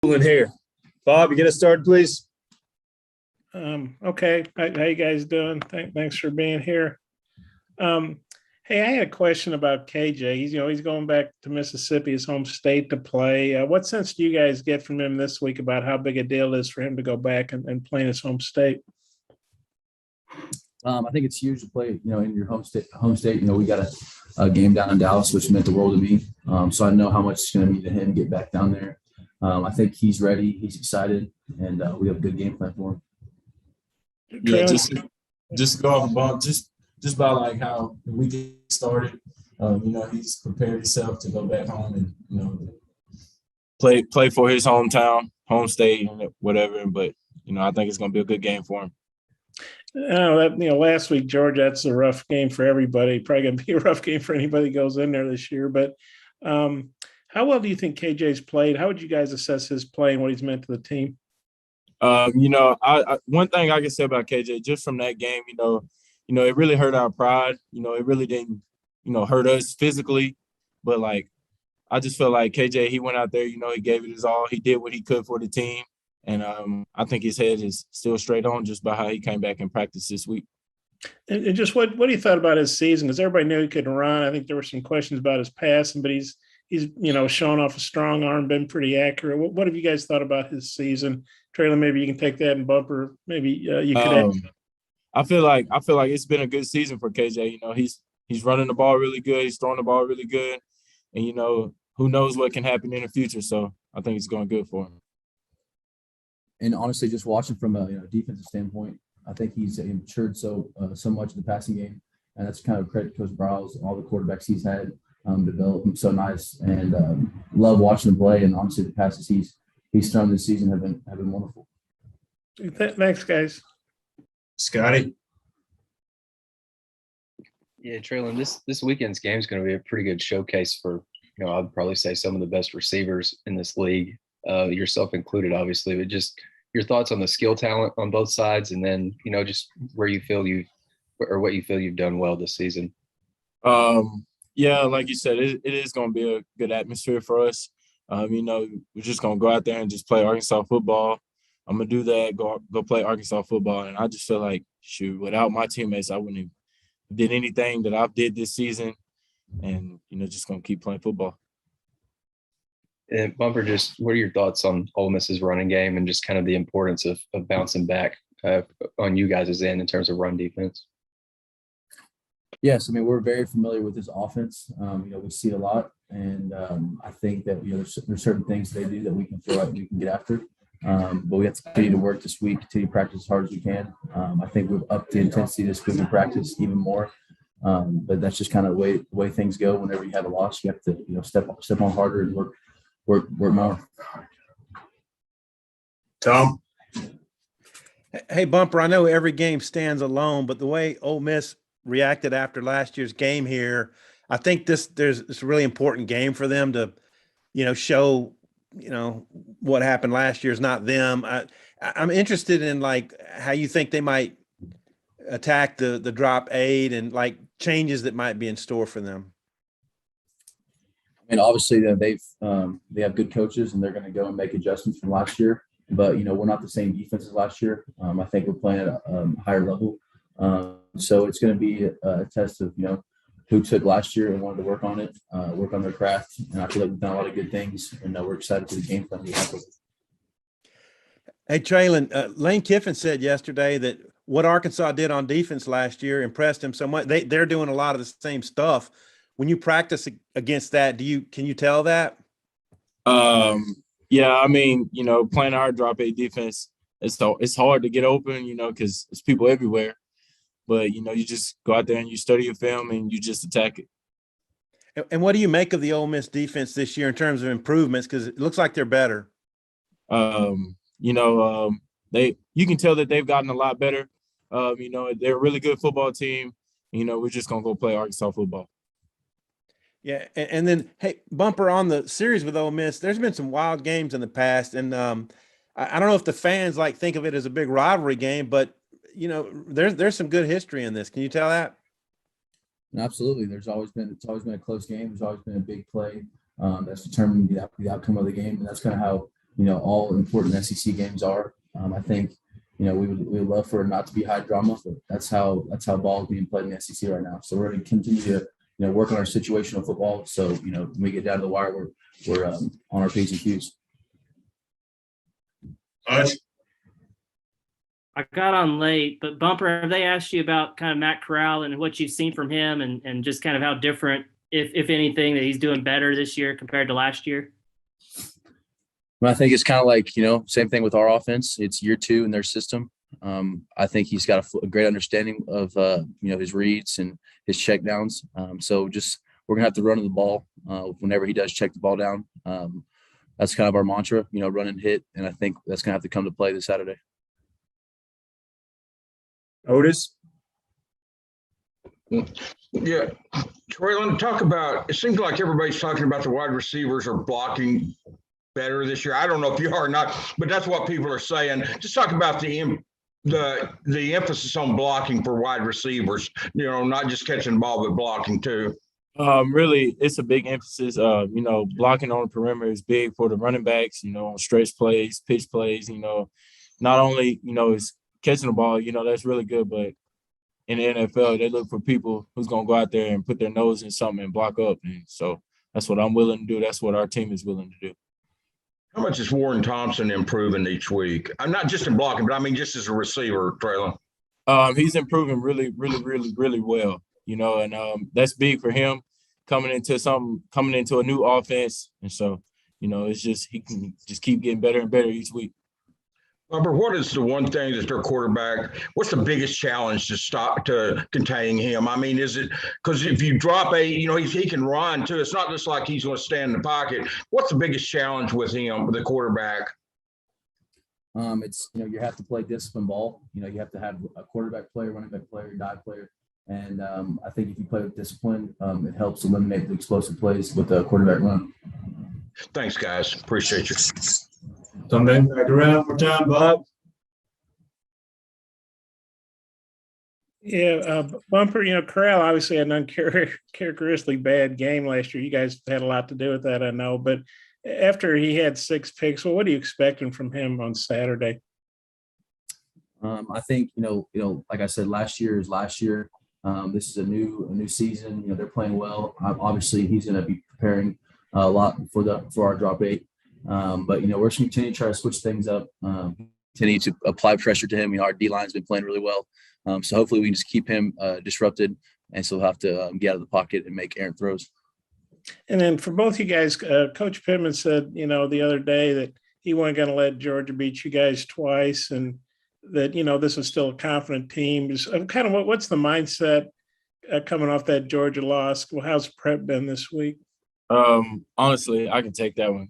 In here. Bob, you get us started, please? Okay. How you guys doing? Thanks for being here. Hey, I had a question about KJ. He's going back to Mississippi, his home state, to play. What sense do you guys get from him this week about how big a deal it is for him to go back and play in his home state? I think it's huge to play, in your home state. We got a game down in Dallas, which meant the world to me. So I know how much it's going to mean to him to get back down there. I think he's ready. He's excited, and we have a good game plan for him. Yeah, just go off the ball, just by like how the weekend started. He's prepared himself to go back home and play for his hometown, home state, whatever. But I think it's going to be a good game for him. Last week, George, that's a rough game for everybody. Probably going to be a rough game for anybody who goes in there this year. But how well do you think KJ's played? How would you guys assess his play and what he's meant to the team? One thing I can say about KJ, just from that game, it really hurt our pride. It really didn't, hurt us physically. But, I just feel like KJ, he went out there, he gave it his all. He did what he could for the team. And I think his head is still straight on just by how he came back in practice this week. And just what do you thought about his season? Because everybody knew he could run. I think there were some questions about his passing, but he's shown off a strong arm, been pretty accurate. What have you guys thought about his season? Treylon, maybe you can take that, and Bumper, maybe you could. I feel like it's been a good season for KJ. He's running the ball really good. He's throwing the ball really good, and who knows what can happen in the future. So I think it's going good for him. And honestly, just watching from a defensive standpoint, I think he's matured so much in the passing game, and that's kind of credit to Coach Browse, all the quarterbacks he's had. Developed him so nice, and love watching him play. And honestly, the passes he's thrown this season have been wonderful. Thanks, guys. Scotty. Yeah, Treylon, this weekend's game is going to be a pretty good showcase for I'd probably say some of the best receivers in this league, yourself included, obviously. But just your thoughts on the skill talent on both sides, and then just where you feel what you feel you've done well this season. Yeah, like you said, it is going to be a good atmosphere for us. We're just going to go out there and just play Arkansas football. I'm going to do that, go play Arkansas football. And I just feel like, without my teammates, I wouldn't have did anything that I've did this season. And, just going to keep playing football. And Bumper, just what are your thoughts on Ole Miss's running game and just kind of the importance of bouncing back on you guys' end in terms of run defense? Yes, we're very familiar with this offense. We see it a lot, and I think that there's certain things they do that we can feel like we can get after. But we have to continue to work this week, continue to practice as hard as we can. I think we've upped the intensity this week in practice even more. But that's just kind of the way things go. Whenever you have a loss, you have to step on harder and work more. Tom. Hey, Bumper, I know every game stands alone, but the way Ole Miss reacted after last year's game here, I think it's a really important game for them to, show, what happened last year is not them. I'm interested in how you think they might attack the drop 8 and changes that might be in store for them. Obviously they have good coaches and they're going to go and make adjustments from last year, but we're not the same defense as last year. I think we're playing at a higher level. So it's going to be a test of, who took last year and wanted to work on it, work on their craft. And I feel like we've done a lot of good things, and we're excited for the game plan we have. Hey, Treylon, Lane Kiffin said yesterday that what Arkansas did on defense last year impressed him so much. They're doing a lot of the same stuff. When you practice against that, can you tell that? Yeah, playing our drop 8 defense, it's hard to get open, because there's people everywhere. But, you just go out there and you study your film and you just attack it. And what do you make of the Ole Miss defense this year in terms of improvements? Because it looks like they're better. You can tell that they've gotten a lot better. They're a really good football team. We're just going to go play Arkansas football. Yeah, and then, hey, Bumper, on the series with Ole Miss, there's been some wild games in the past. And I don't know if the fans think of it as a big rivalry game, but there's some good history in this. Can you tell that? Absolutely. It's always been a close game. There's always been a big play that's determined the outcome of the game, and that's kind of how all important SEC games are. I think, we would love for it not to be high drama, but that's how ball is being played in the SEC right now. So we're going to continue to, work on our situational football. So, when we get down to the wire, we're on our P's and Q's. Hutch? I got on late, but Bumper, have they asked you about kind of Matt Corral and what you've seen from him and just kind of how different, if anything, that he's doing better this year compared to last year? But I think it's kind of like, same thing with our offense. It's year 2 in their system. I think he's got a great understanding of, his reads and his checkdowns. So just we're going to have to run the ball whenever he does check the ball down. That's kind of our mantra, run and hit. And I think that's going to have to come to play this Saturday. Otis? Yeah. Treylon, talk about, it seems like everybody's talking about the wide receivers are blocking better this year. I don't know if you are or not, but that's what people are saying. Just talk about the emphasis on blocking for wide receivers, not just catching the ball, but blocking too. Really, it's a big emphasis. Blocking on the perimeter is big for the running backs, on stretch plays, pitch plays, not only, is catching the ball, that's really good, but in the NFL, they look for people who's going to go out there and put their nose in something and block up. And so that's what I'm willing to do. That's what our team is willing to do. How much is Warren Thompson improving each week? I'm not just in blocking, but I mean just as a receiver, Treylon. He's improving really, really, really, really well, and that's big for him coming into a new offense. And so, it's just he can just keep getting better and better each week. Bumper, what is the one thing that their quarterback, what's the biggest challenge to containing him? I mean, is it because if you drop he can run too. It's not just like he's going to stand in the pocket. What's the biggest challenge with him, with the quarterback? It's, you have to play discipline ball. You have to have a quarterback player, running back player, dive player. And I think if you play with discipline, it helps eliminate the explosive plays with the quarterback run. Thanks, guys. Appreciate you. Come back around for time, Bob. Yeah, Bumper, Corral obviously had an uncharacteristically bad game last year. You guys had a lot to do with that, I know. But after he had 6 picks, what are you expecting from him on Saturday? I think, like I said, last year is last year. This is a new season. They're playing well. Obviously, he's going to be preparing a lot for our drop 8. But, we're going to continue to try to switch things up, continue to apply pressure to him. our D-line's been playing really well. So hopefully we can just keep him disrupted, and so we'll have to get out of the pocket and make errant throws. And then for both you guys, Coach Pittman said, the other day that he wasn't going to let Georgia beat you guys twice, and that, this is still a confident team. Kind of what's the mindset coming off that Georgia loss? Well, how's prep been this week? Honestly, I can take that one.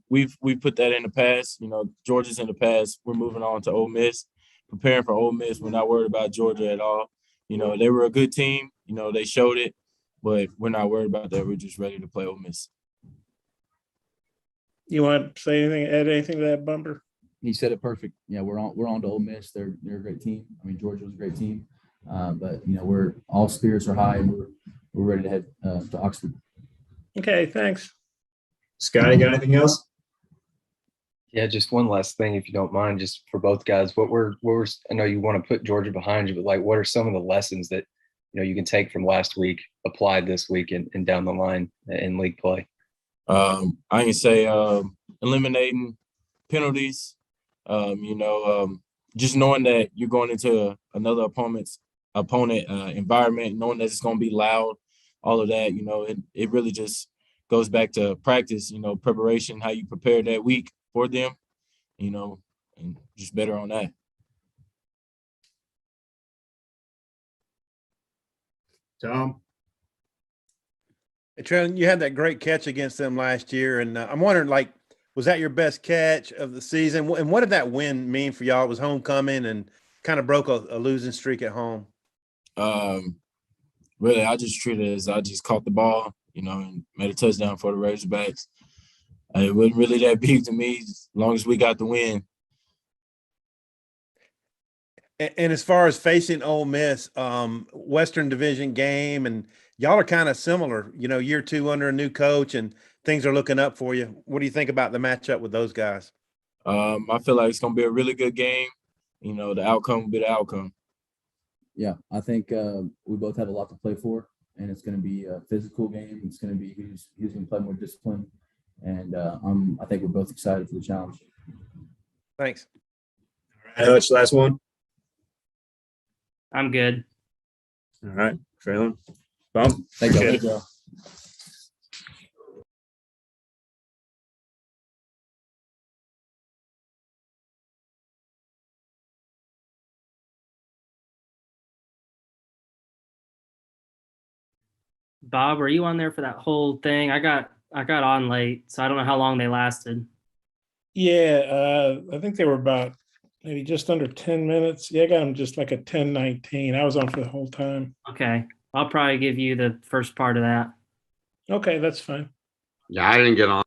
We've put that in the past. Georgia's in the past. We're moving on to Ole Miss, preparing for Ole Miss. We're not worried about Georgia at all. They were a good team. They showed it, but we're not worried about that. We're just ready to play Ole Miss. You want to say anything, add anything to that, Bumper? He said it perfect. Yeah, we're on to Ole Miss. They're a great team. I mean, Georgia was a great team, but we're all spirits are high, and we're ready to head to Oxford. Okay, thanks. Scotty, got anything else? Yeah, just one last thing, if you don't mind, just for both guys. What were I know you want to put Georgia behind you, but what are some of the lessons that you can take from last week, applied this week and down the line in league play? I can say eliminating penalties. Just knowing that you're going into another opponent environment, knowing that it's going to be loud, all of that. It really just goes back to practice. Preparation, how you prepare that week for them. And just better on that. Tom? Hey, Treylon, you had that great catch against them last year, and I'm wondering, was that your best catch of the season? And what did that win mean for y'all? It was homecoming and kind of broke a losing streak at home. Really, I just treated it as I just caught the ball, and made a touchdown for the Razorbacks. It wasn't really that big to me, as long as we got the win. And as far as facing Ole Miss, Western Division game, and y'all are kind of similar, year 2 under a new coach, and things are looking up for you. What do you think about the matchup with those guys? I feel like it's going to be a really good game. You know, the outcome will be the outcome. Yeah, I think we both have a lot to play for, and it's going to be a physical game. It's going to be who's going to play more discipline, and I think we're both excited for the challenge. Thanks. Hutch, last one. I'm good. All right, Treylon. Bump. Thank you. Appreciate Thank you. Bob, were you on there for that whole thing? I got on late, so I don't know how long they lasted. Yeah, I think they were about maybe just under 10 minutes. Yeah, I got them just like a 10:19. I was on for the whole time. Okay. I'll probably give you the first part of that. Okay, that's fine. Yeah, I didn't get on.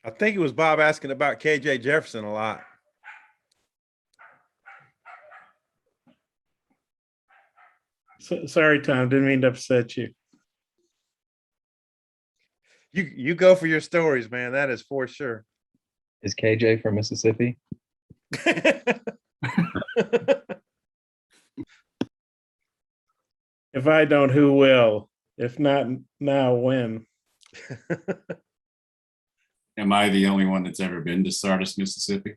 I think it was Bob asking about KJ Jefferson a lot. So, sorry, Tom. Didn't mean to upset you. You go for your stories, man. That is for sure. Is KJ from Mississippi? If I don't, who will? If not now, when? Am I the only one that's ever been to Sardis, Mississippi?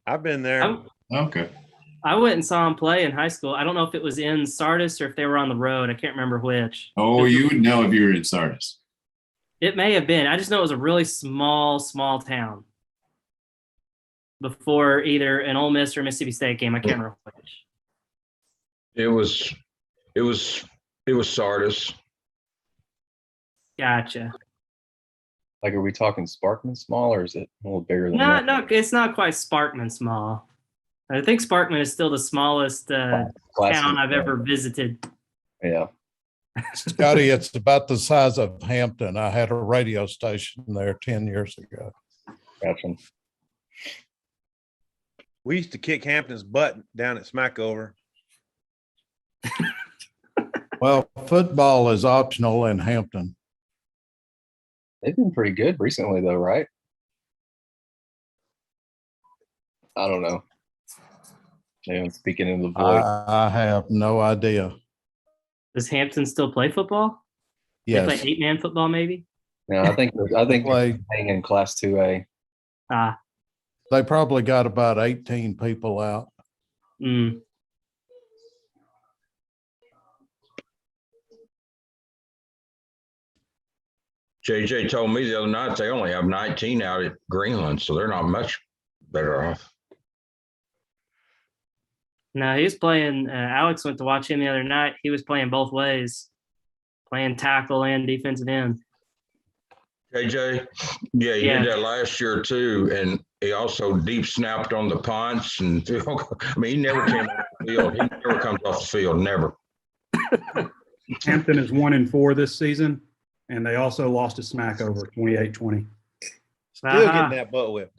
I've been there. Okay. I went and saw him play in high school. I don't know if it was in Sardis or if they were on the road. I can't remember which. Oh, you would know if you were in Sardis. It may have been. I just know it was a really small town before either an Ole Miss or Mississippi State game. I can't remember which. It was Sardis. Gotcha. Like, are we talking Sparkman small, or is it a little bigger than No, that? no, it's not quite Sparkman small. I think Sparkman is still the smallest town I've ever visited. Yeah. Scotty, it's about the size of Hampton. I had a radio station there 10 years ago. Gotcha. We used to kick Hampton's butt down at Smackover. Well, football is optional in Hampton. They've been pretty good recently, though, right? I don't know. Yeah, I'm speaking in the void. I have no idea. Does Hampton still play football? They Yes. play 8-man football, maybe? No, I think Play. they're playing in Class 2A. Ah, They probably got about 18 people out. mm. JJ told me the other night they only have 19 out at Greenland, so they're not much better off. No, he was playing. Alex went to watch him the other night. He was playing both ways, playing tackle and defensive end. JJ, yeah, he did that last year too, and he also deep snapped on the punts. And I mean, he never came off the field. He never comes off the field, never. Hampton is 1-4 this season, and they also lost to Smackover 28-20. Still getting that butt whipped.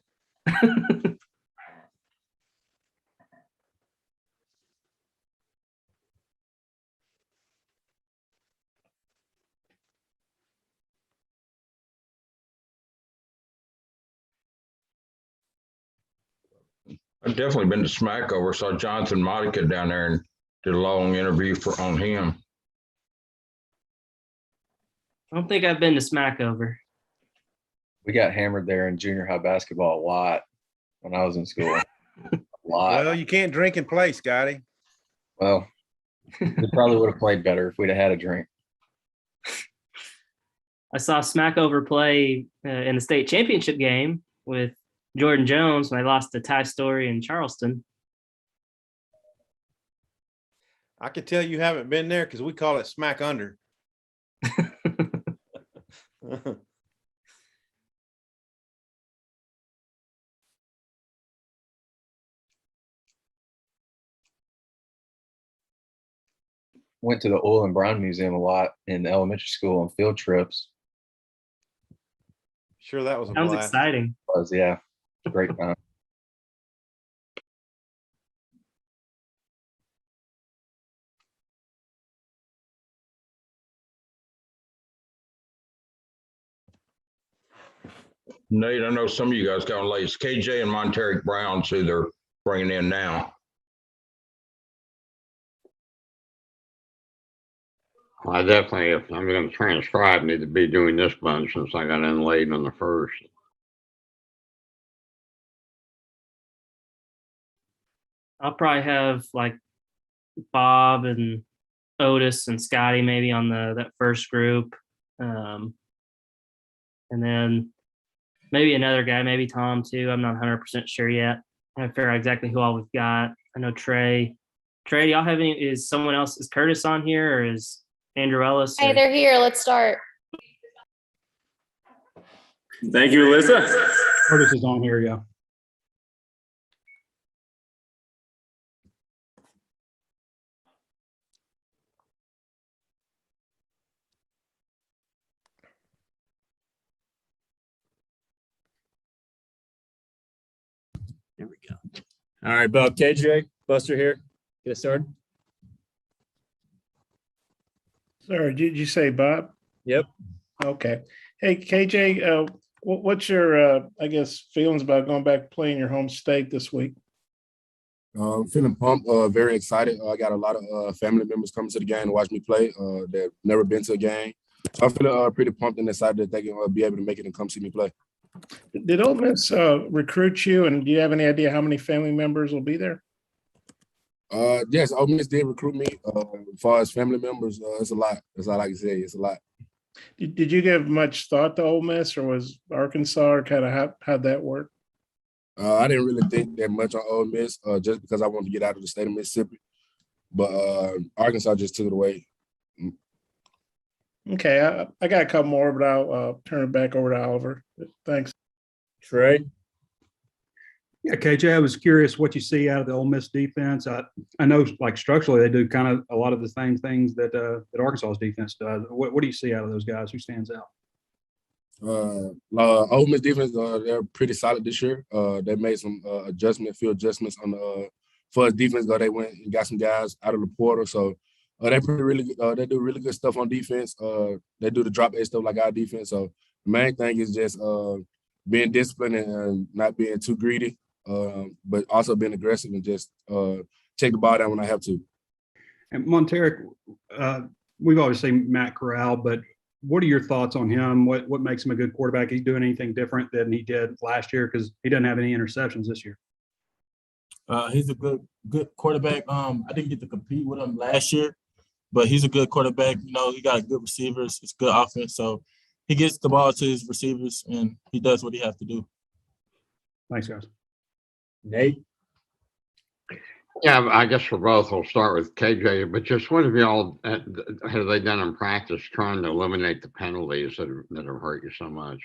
I've definitely been to Smackover. Saw Jonathan Monica down there and did a long interview on him. I don't think I've been to Smackover. We got hammered there in junior high basketball a lot when I was in school. A lot. Well, you can't drink and play, Scotty. Well, we probably would have played better if we'd have had a drink. I saw Smackover play in the state championship game with Jordan Jones when they lost to Ty Story in Charleston. I could tell you haven't been there because we call it smack under. Went to the Oil and Brown Museum a lot in elementary school on field trips. Sure, that was a Sounds blast. exciting. Yeah, great time. Nate, I know some of you guys got on late. It's KJ and Montaric Browns who they're bringing in now. I definitely, if I'm going to transcribe, need to be doing this bunch since I got in late on the first. I'll probably have like Bob and Otis and Scotty maybe on that first group. And then maybe another guy, maybe Tom too. I'm not 100% sure yet. I haven't figured out exactly who all we've got. I know Trey. Trey, do y'all have any? Is someone else? Is Curtis on here or is Andrew Ellis? Hey, they're here. Let's start. Thank you, Alyssa. Curtis is on here, yeah. Here we go. All right, Bob, KJ, Buster here. Get us started. Sorry, did you say Bob? Yep. Okay. Hey, KJ, what's your, I guess, feelings about going back to playing your home state this week? Feeling pumped, very excited. I got a lot of family members coming to the game to watch me play. They've never been to a game. So I'm feeling pretty pumped and excited that they can be able to make it and come see me play. Did Ole Miss recruit you, and do you have any idea how many family members will be there? Yes, Ole Miss did recruit me. As far as family members, it's a lot. That's all I can say. It's a lot. Did you give much thought to Ole Miss, or was Arkansas, or kind of how'd that work? I didn't really think that much on Ole Miss just because I wanted to get out of the state of Mississippi. But Arkansas just took it away. Okay, I got a couple more, but I'll turn it back over to Oliver. Thanks. Trey? Yeah, KJ, I was curious what you see out of the Ole Miss defense. I know, like, structurally, they do kind of a lot of the same things that Arkansas's defense does. What do you see out of those guys? Who stands out? Ole Miss defense, they're pretty solid this year. They made some few adjustments on the for us defense. They went and got some guys out of the portal, so they they do really good stuff on defense. They do the drop A stuff like our defense. So the main thing is just being disciplined and not being too greedy, but also being aggressive and just take the ball down when I have to. And Montaric, we've always seen Matt Corral, but what are your thoughts on him? What makes him a good quarterback? He's doing anything different than he did last year because he doesn't have any interceptions this year. He's a good quarterback. I didn't get to compete with him last year, but he's a good quarterback. You know, he got good receivers. It's good offense. So he gets the ball to his receivers, and he does what he has to do. Thanks, guys. Nate? Yeah, I guess for both, we'll start with KJ, but just what have y'all have they done in practice trying to eliminate the penalties that have hurt you so much?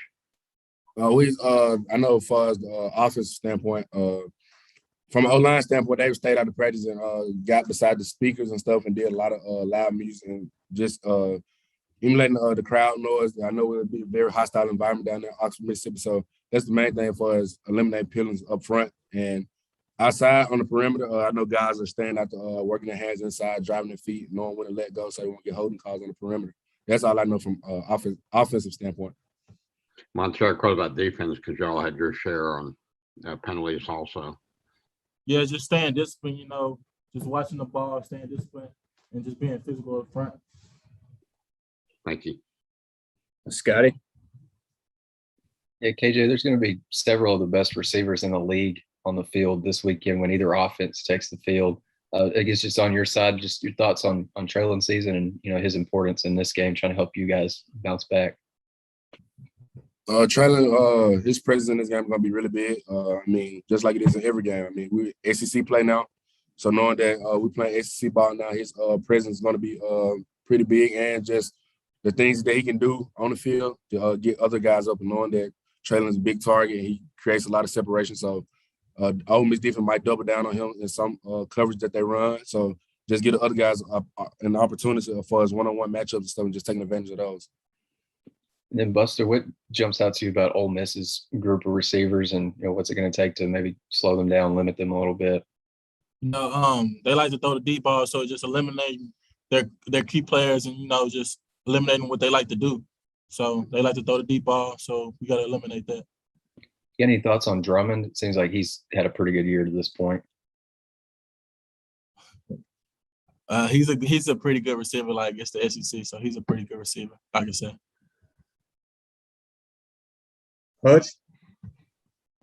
I know as far as the offensive standpoint, from an O-line standpoint, they stayed out of practice and got beside the speakers and stuff and did a lot of loud music and just emulating the crowd noise. I know it would be a very hostile environment down there in Oxford, Mississippi. So that's the main thing for us, eliminate penalties up front. And outside on the perimeter, I know guys are staying out there, working their hands inside, driving their feet, knowing when to let go so they won't get holding calls on the perimeter. That's all I know from offensive standpoint. Montaric, what about defense? Because y'all had your share on penalties also. Yeah, just staying disciplined, you know, just watching the ball, staying disciplined, and just being physical up front. Thank you. Scotty? Yeah, KJ, there's going to be several of the best receivers in the league on the field this weekend when either offense takes the field. I guess just on your side, just your thoughts on Treylon's season and, you know, his importance in this game, trying to help you guys bounce back. Treylon, his presence in this game is going to be really big. I mean, just like it is in every game. I mean, we SEC play now. So knowing that we're playing SEC ball now, his presence is going to be pretty big, and just the things that he can do on the field to get other guys up, and knowing that Treylon's a big target. He creates a lot of separation. So Ole Miss defense might double down on him in some coverage that they run. So just get the other guys an opportunity for his one-on-one matchups and stuff, and just taking advantage of those. And then Buster, what jumps out to you about Ole Miss's group of receivers, and, you know, what's it going to take to maybe slow them down, limit them a little bit? You know, they like to throw the deep ball, so just eliminating their key players and, you know, just eliminating what they like to do. So they like to throw the deep ball, so we got to eliminate that. Any thoughts on Drummond? It seems like he's had a pretty good year to this point. He's a pretty good receiver. Like it's the SEC, so he's a pretty good receiver, I can say. Coach?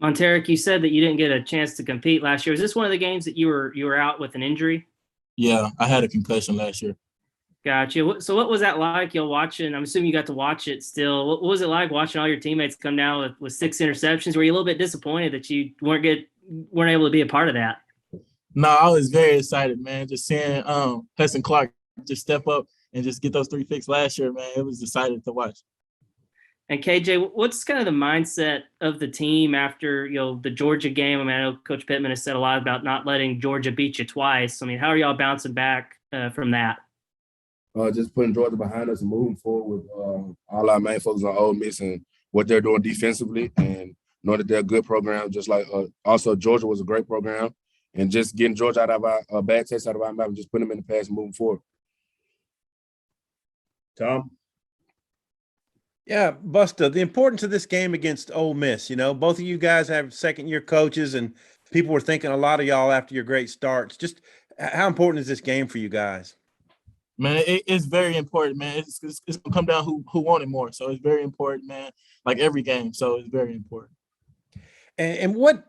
Montaric, you said that you didn't get a chance to compete last year. Was this one of the games that you were out with an injury? Yeah, I had a concussion last year. Gotcha. So what was that like? Y'all watching? I'm assuming you got to watch it still. What was it like watching all your teammates come down with 6 interceptions? Were you a little bit disappointed that you weren't able to be a part of that? No, I was very excited, man. Just seeing Hudson Clark just step up and just get those 3 picks last year, man. It was exciting to watch. And KJ, what's kind of the mindset of the team after the Georgia game? I mean, I know Coach Pittman has said a lot about not letting Georgia beat you twice. I mean, how are y'all bouncing back from that? Just putting Georgia behind us and moving forward with all our main focus on Ole Miss and what they're doing defensively, and know that they're a good program. Just like also Georgia was a great program, and just getting Georgia out of our bad taste out of our mouth and just putting them in the past and moving forward. Tom? Yeah, Busta, the importance of this game against Ole Miss, both of you guys have second-year coaches, and people were thinking a lot of y'all after your great starts. Just how important is this game for you guys? Man, it's very important, man. It's gonna come down who wanted more. So it's very important, man. Like every game. So it's very important. And what